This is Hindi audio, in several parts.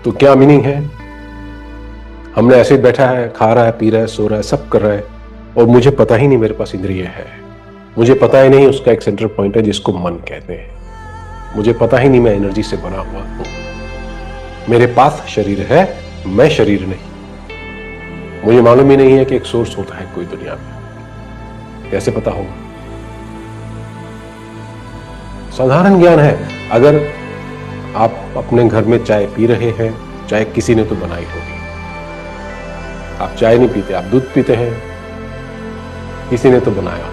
तो क्या मीनिंग है? हमने ऐसे ही बैठा है, खा रहा है, पी रहा है, सो रहा है, सब कर रहा है, और मुझे पता ही नहीं मेरे पास इंद्रिय है। मुझे पता ही नहीं उसका एक सेंटर पॉइंट है जिसको मन कहते हैं। मुझे पता ही नहीं मैं एनर्जी से बना हुआ हूं। मेरे पास शरीर है, मैं शरीर नहीं। मुझे मालूम ही नहीं है कि एक सोर्स होता है कोई दुनिया में। कैसे पता होगा? साधारण ज्ञान है। अगर आप अपने घर में चाय पी रहे हैं, चाय किसी ने तो बनाई होगी। आप चाय नहीं पीते, आप दूध पीते हैं, किसी ने तो बनाया।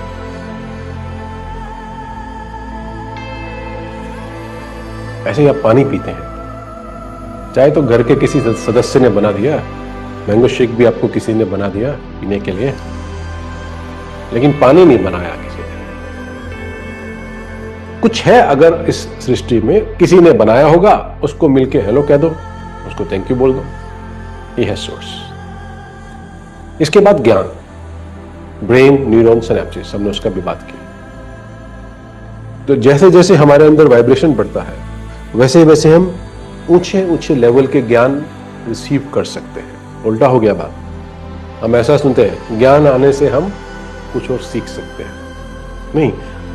ऐसे ही आप पानी पीते हैं, चाहे तो घर के किसी सदस्य ने बना दिया, मैंगो शेक भी आपको किसी ने बना दिया पीने के लिए, लेकिन पानी नहीं बनाया किसी ने। कुछ है अगर इस सृष्टि में किसी ने बनाया होगा, उसको मिलके हेलो कह दो, उसको थैंक यू बोल दो, ये है सोर्स। इसके बाद ज्ञान, ब्रेन, न्यूरॉन, सिनैप्सेस, हमने उसका भी बात की। तो जैसे जैसे हमारे अंदर वाइब्रेशन बढ़ता है, वैसे वैसे हम ऊंचे ऊंचे लेवल के ज्ञान रिसीव कर सकते हैं। उल्टा हो गया बात। हम ऐसा सुनते हैं ज्ञान आने से हम कुछ और सीख सकते हैं। नहीं,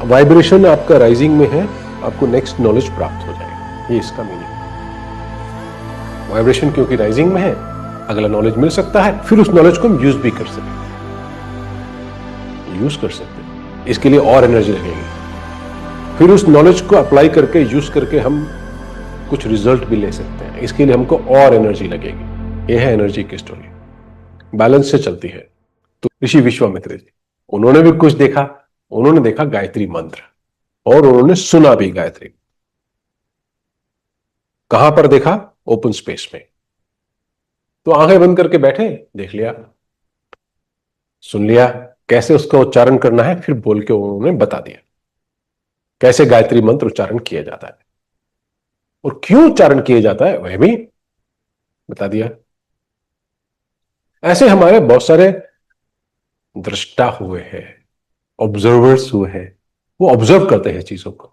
वाइब्रेशन आपका राइजिंग में है, आपको नेक्स्ट नॉलेज प्राप्त हो जाएगा, ये इसका मीनिंग। वाइब्रेशन क्योंकि राइजिंग में है, अगला नॉलेज मिल सकता है, फिर उस नॉलेज को हम यूज भी कर सकते हैं। यूज कर सकते हैं, इसके लिए और एनर्जी लगेगी। फिर उस नॉलेज को अप्लाई करके, यूज करके हम कुछ रिजल्ट भी ले सकते हैं, इसके लिए हमको और एनर्जी लगेगी। यह है एनर्जी की स्टोरी, बैलेंस से चलती है। तो ऋषि विश्वामित्र जी, उन्होंने भी कुछ देखा। उन्होंने देखा गायत्री मंत्र, और उन्होंने सुना भी गायत्री। कहां पर देखा? ओपन स्पेस में। तो आंखें बंद करके बैठे, देख लिया, सुन लिया, कैसे उसका उच्चारण करना है, फिर बोल के उन्होंने बता दिया कैसे गायत्री मंत्र उच्चारण किया जाता है और क्यों उच्चारण किया जाता है, वह भी बता दिया। ऐसे हमारे बहुत सारे दृष्टा हुए हैं, ऑब्जर्वर्स हुए हैं। वो ऑब्जर्व करते हैं चीजों को।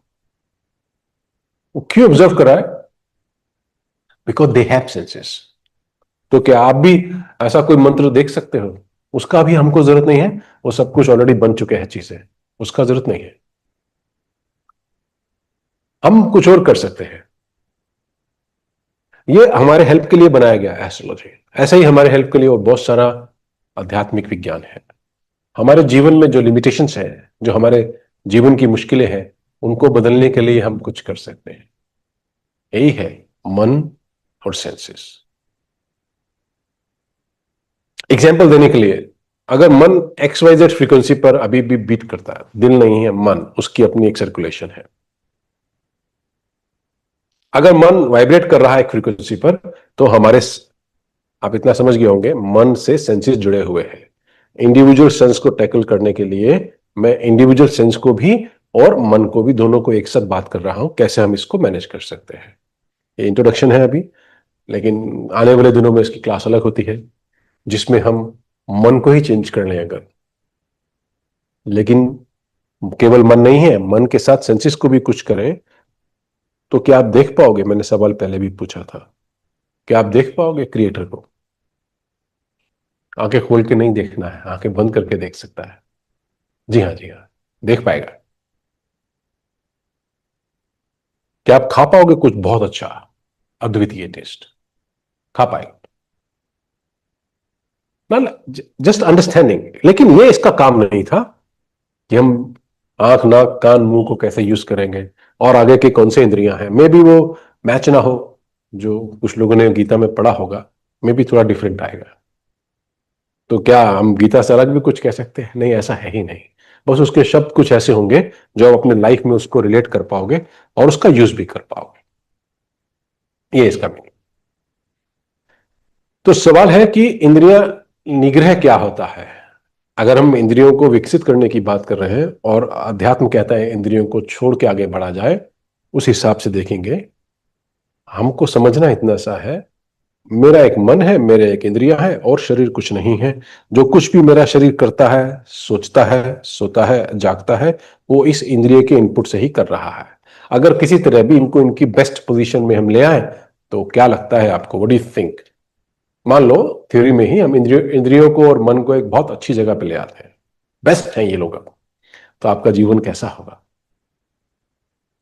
वो क्यों ऑब्जर्व कर रहा है? Because they have senses. तो क्या आप भी ऐसा कोई मंत्र देख सकते हो? उसका भी हमको जरूरत नहीं है, वो सब कुछ ऑलरेडी बन चुके हैं चीजें, उसका जरूरत नहीं है। हम कुछ और कर सकते हैं। ये हमारे हेल्प के लिए बनाया गया है एस्ट्रोलॉजी। ऐसा ही हमारे हेल्प के लिए और बहुत सारा आध्यात्मिक विज्ञान है। हमारे जीवन में जो लिमिटेशंस है, जो हमारे जीवन की मुश्किलें हैं, उनको बदलने के लिए हम कुछ कर सकते हैं। यही है मन और सेंसेस। एग्जाम्पल देने के लिए, अगर मन XYZ फ्रीक्वेंसी पर अभी भी बीट करता है, दिल नहीं है, मन, उसकी अपनी एक सर्कुलेशन है। अगर मन वाइब्रेट कर रहा है एक फ्रीक्वेंसी पर, तो हमारे, आप इतना समझ गए होंगे, मन से सेंसेस जुड़े हुए हैं। इंडिविजुअल सेंस को टैकल करने के लिए मैं इंडिविजुअल सेंस को भी और मन को भी, दोनों को एक साथ बात कर रहा हूं, कैसे हम इसको मैनेज कर सकते हैं। ये इंट्रोडक्शन है अभी, लेकिन आने वाले दिनों में इसकी क्लास अलग होती है, जिसमें हम मन को ही चेंज कर लें अगर। लेकिन केवल मन नहीं है, मन के साथ सेंसेस को भी कुछ करें, तो क्या आप देख पाओगे? मैंने सवाल पहले भी पूछा था, क्या आप देख पाओगे क्रिएटर को? आंखें खोल के नहीं देखना है, आंखें बंद करके देख सकता है। जी हाँ, जी हाँ, देख पाएगा। क्या आप खा पाओगे कुछ बहुत अच्छा, अद्वितीय टेस्ट? खा पाएगा ना? Just understanding. लेकिन ये इसका काम नहीं था कि हम आंख, नाक, कान, मुंह को कैसे यूज करेंगे और आगे के कौन से इंद्रियां हैं। मे बी वो मैच ना हो, जो कुछ लोगों ने गीता में पढ़ा होगा, मे बी थोड़ा डिफरेंट आएगा। तो क्या हम गीता से अलग भी कुछ कह सकते हैं? नहीं, ऐसा है ही नहीं। बस उसके शब्द कुछ ऐसे होंगे जो आप अपने लाइफ में उसको रिलेट कर पाओगे और उसका यूज भी कर पाओगे। ये इसका मीनिंग। तो सवाल है कि इंद्रिय निग्रह क्या होता है? अगर हम इंद्रियों को विकसित करने की बात कर रहे हैं और अध्यात्म कहता है इंद्रियों को छोड़ के आगे बढ़ा जाए, उस हिसाब से देखेंगे। हमको समझना इतना सा है, मेरा एक मन है, मेरे एक इंद्रियां है और शरीर कुछ नहीं है। जो कुछ भी मेरा शरीर करता है, सोचता है, सोता है, जागता है, वो इस इंद्रिय के इनपुट से ही कर रहा है। अगर किसी तरह भी इनको इनकी बेस्ट पोजीशन में हम ले आए, तो क्या लगता है आपको, व्हाट डू यू थिंक? मान लो थ्योरी में ही हम इंद्रियों को और मन को एक बहुत अच्छी जगह पे ले आते हैं, बेस्ट हैं ये लोग, अब तो आपका जीवन कैसा होगा?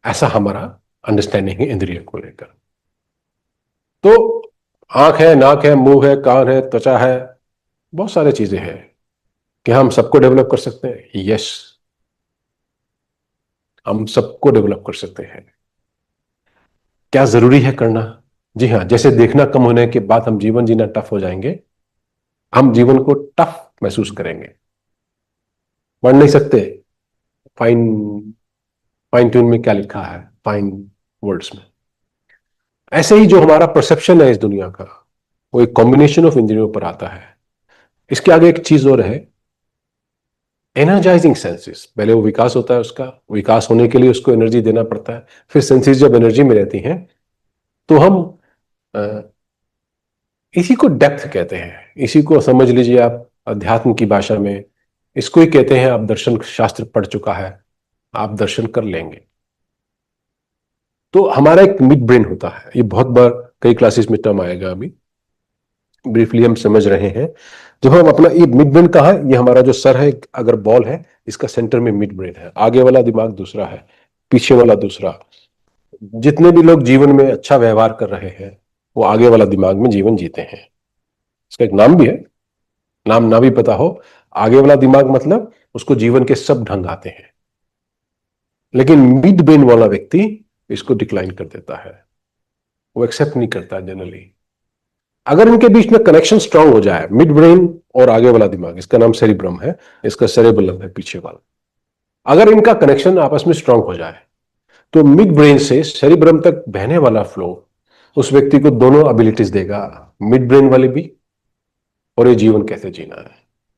ऐसा हमारा अंडरस्टैंडिंग है इंद्रियों को लेकर। तो आंख है, नाक है, मुंह है, कान है, त्वचा है, बहुत सारी चीजें हैं। क्या हम सबको डेवलप कर सकते हैं? यस, हम सबको डेवलप कर सकते हैं। क्या जरूरी है करना? जी हाँ, जैसे देखना कम होने के बाद हम जीवन जीना टफ हो जाएंगे, हम जीवन को टफ महसूस करेंगे, पढ़ नहीं सकते। फाइन, फाइन ट्यून में क्या लिखा है, फाइन वर्ड्स में। ऐसे ही जो हमारा परसेप्शन है इस दुनिया का, वो एक कॉम्बिनेशन ऑफ इंद्रियों पर आता है। इसके आगे एक चीज और है, एनर्जाइजिंग सेंसेस। पहले वो विकास होता है, उसका विकास होने के लिए उसको एनर्जी देना पड़ता है। फिर सेंसेस जब एनर्जी में रहती हैं तो हम इसी को डेप्थ कहते हैं। इसी को समझ लीजिए आप अध्यात्म की भाषा में, इसको ही कहते हैं, आप दर्शन शास्त्र पढ़ चुका है, आप दर्शन कर लेंगे। तो हमारा एक मिड ब्रेन होता है, ये बहुत बार कई क्लासेस में टर्म आएगा, अभी ब्रीफली हम समझ रहे हैं। जब हम अपना ये मिड ब्रेन कहा है, ये हमारा जो सर है अगर बॉल है, इसका सेंटर में मिड ब्रेन है, आगे वाला दिमाग दूसरा है, पीछे वाला दूसरा। जितने भी लोग जीवन में अच्छा व्यवहार कर रहे हैं वो आगे वाला दिमाग में जीवन जीते हैं। इसका एक नाम भी है, नाम ना भी पता हो, आगे वाला दिमाग मतलब उसको जीवन के सब ढंग आते हैं। लेकिन मिड ब्रेन वाला व्यक्ति इसको डिक्लाइन कर देता है, वो एक्सेप्ट नहीं करता जनरली। अगर इनके बीच में कनेक्शन स्ट्रांग हो जाए, मिड ब्रेन और आगे वाला दिमाग, इसका नाम सेरिब्रम है, इसका सेरेबेलम है पीछे वाला, अगर इनका कनेक्शन आपस में स्ट्रांग हो जाए तो मिड ब्रेन से सेरिब्रम तक बहने वाला फ्लो उस व्यक्ति को दोनों एबिलिटीज देगा, मिड ब्रेन वाले भी और ये जीवन कैसे जीना है।